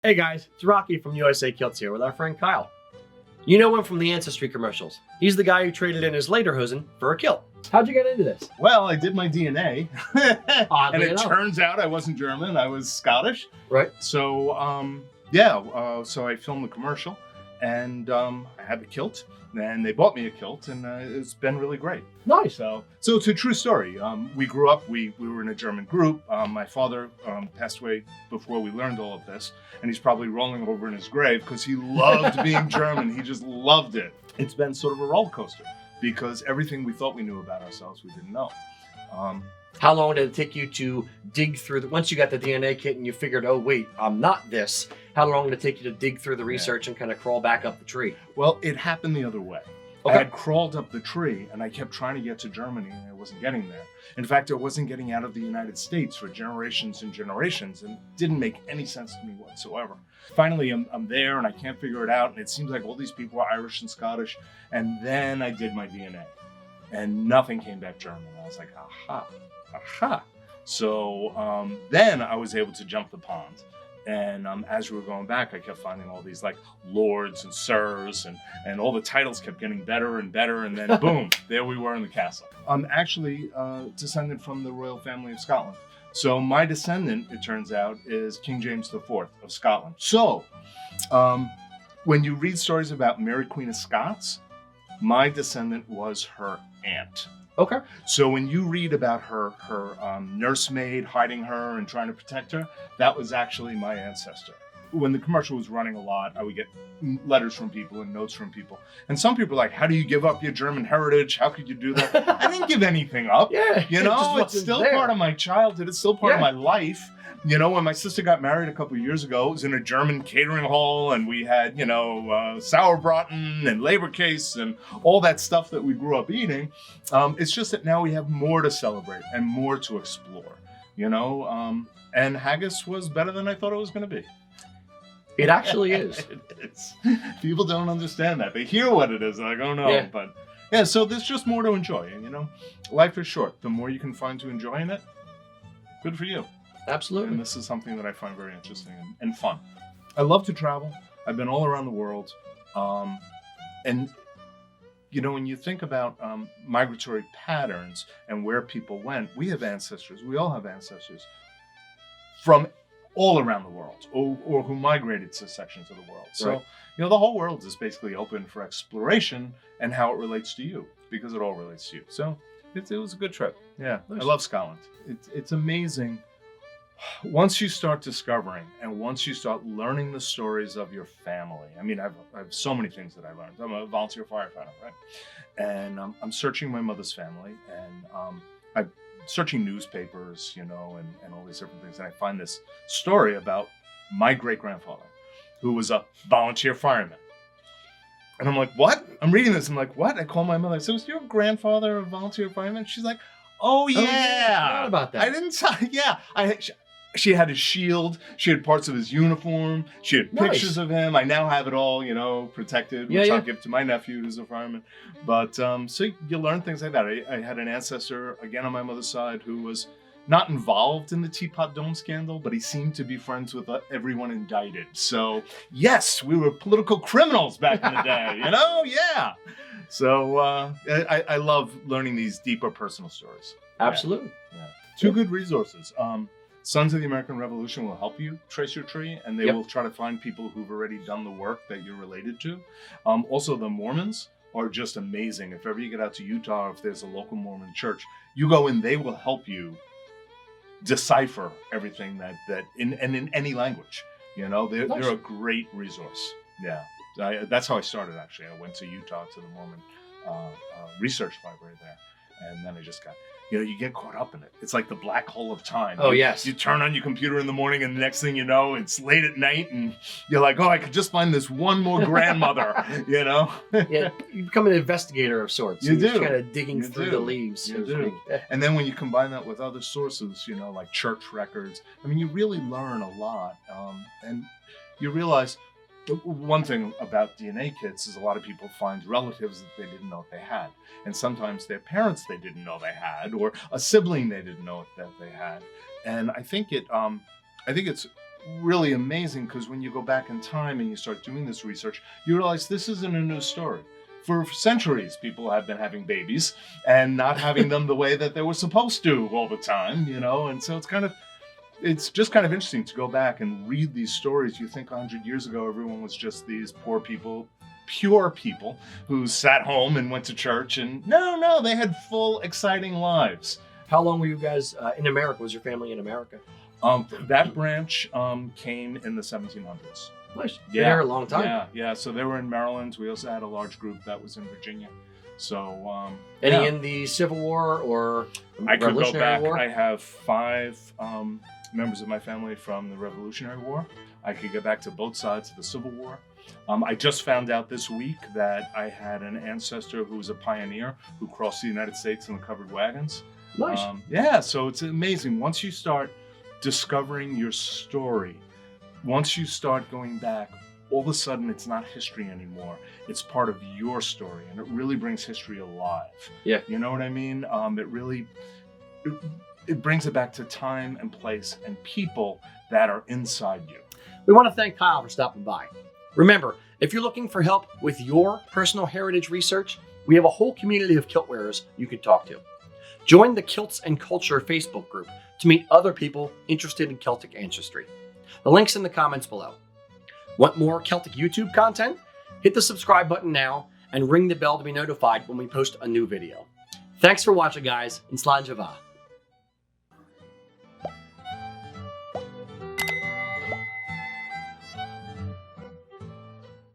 Hey guys, it's Rocky from USA Kilts here with our friend Kyle. You know him from the Ancestry commercials. He's the guy who traded in his lederhosen for a kilt. How'd you get into this? Well, I did my DNA, and it enough. turns out I wasn't German, I was Scottish. Right. So, so I filmed the commercial, and I had the kilt, and they bought me a kilt, and it's been really great. Nice. So it's a true story. We grew up, we were in a German group. My father passed away before we learned all of this, and he's probably rolling over in his grave because he loved being German. He just loved it. It's been sort of a roller coaster because everything we thought we knew about ourselves, we didn't know. How long did it take you to dig through once you got the DNA kit and you figured, oh wait, I'm not this, how long did it take you to dig through the research and kind of crawl back up the tree? Well, it happened the other way. Okay. I had crawled up the tree and I kept trying to get to Germany and I wasn't getting there. In fact, I wasn't getting out of the United States for generations and generations, and it didn't make any sense to me whatsoever. Finally, I'm there and I can't figure it out, and it seems like all these people are Irish and Scottish, and then I did my DNA and nothing came back German. I was like, aha. So then I was able to jump the pond. And as we were going back, I kept finding all these like lords and sirs, and all the titles kept getting better and better. And then boom, there we were in the castle. I'm actually descended from the royal family of Scotland. So my descendant, it turns out, is King James IV of Scotland. So when you read stories about Mary Queen of Scots, my descendant was her aunt. Okay. So when you read about her nursemaid hiding her and trying to protect her, that was actually my ancestor. When the commercial was running a lot, I would get letters from people and notes from people. And some people were like, how do you give up your German heritage? How could you do that? I didn't give anything up. Yeah. You know, it's still part of my childhood. It's still part of my life. You know, when my sister got married a couple of years ago, it was in a German catering hall, and we had, sauerbraten and Leberkäse and all that stuff that we grew up eating. It's just that now we have more to celebrate and more to explore, and haggis was better than I thought it was going to be. It actually is. It is. People don't understand that. They hear what it is, and I go, no. Yeah. But yeah, so there's just more to enjoy. And, life is short. The more you can find to enjoy in it, good for you. Absolutely. And this is something that I find very interesting and fun. I love to travel. I've been all around the world. And, when you think about migratory patterns and where people went, we have ancestors. We all have ancestors from all around the world or who migrated to sections of the world. So, right. The whole world is basically open for exploration and how it relates to you, because it all relates to you. So it was a good trip. Yeah, nice. I love Scotland. It's amazing. Once you start discovering and once you start learning the stories of your family, I mean, I have so many things that I learned. I'm a volunteer firefighter, right? And I'm searching my mother's family, and I'm searching newspapers, and all these different things. And I find this story about my great-grandfather, who was a volunteer fireman. And I'm like, what? I'm reading this. I'm like, what? I call my mother. I said, was your grandfather a volunteer fireman? She's like, oh, yeah. I forgot about that. I didn't tell. Yeah. She had his shield. She had parts of his uniform. She had pictures of him. I now have it all, protected, which I'll give to my nephew who's a fireman. But so you learn things like that. I had an ancestor, again, on my mother's side, who was not involved in the Teapot Dome scandal, but he seemed to be friends with everyone indicted. So, yes, we were political criminals back in the day, Yeah. So I love learning these deeper personal stories. Absolutely. Yeah. Two good resources. Sons of the American Revolution will help you trace your tree, and they will try to find people who've already done the work that you're related to. Also, the Mormons are just amazing. If ever you get out to Utah, or if there's a local Mormon church, you go in, they will help you decipher everything that in any language. They're a great resource. Yeah, that's how I started, actually. I went to Utah to the Mormon research library there, and then I just got... you get caught up in it. It's like the black hole of time. Oh, yes. You turn on your computer in the morning, and the next thing you know, it's late at night, and you're like, oh, I could just find this one more grandmother, Yeah, you become an investigator of sorts. You do. You're kind of digging through the leaves. You do. And then when you combine that with other sources, like church records, I mean, you really learn a lot. And you realize... One thing about DNA kits is a lot of people find relatives that they didn't know they had. And sometimes their parents they didn't know they had, or a sibling they didn't know that they had. And I think it's really amazing because when you go back in time and you start doing this research, you realize this isn't a new story. For centuries, people have been having babies and not having them the way that they were supposed to all the time, you know? And so it's just kind of interesting to go back and read these stories. You think 100 years ago, everyone was just these poor people, pure people who sat home and went to church, and no, they had full, exciting lives. How long were you guys in America? Was your family in America? That branch came in the 1700s. Nice. Been there a long time. Yeah. So they were in Maryland. We also had a large group that was in Virginia. So any in the Civil War or I could go Revolutionary back. War? I have 5 members of my family from the Revolutionary War. I could get back to both sides of the Civil War. I just found out this week that I had an ancestor who was a pioneer who crossed the United States in the covered wagons. Nice. So it's amazing. Once you start discovering your story, once you start going back, all of a sudden it's not history anymore. It's part of your story, and it really brings history alive. Yeah. You know what I mean? It brings it back to time and place and people that are inside you. We want to thank Kyle for stopping by. Remember, if you're looking for help with your personal heritage research, we have a whole community of kilt wearers you can talk to. Join the Kilts and Culture Facebook group to meet other people interested in Celtic ancestry. The link's in the comments below. Want more Celtic YouTube content? Hit the subscribe button now and ring the bell to be notified when we post a new video. Thanks for watching, guys, and Slán Java.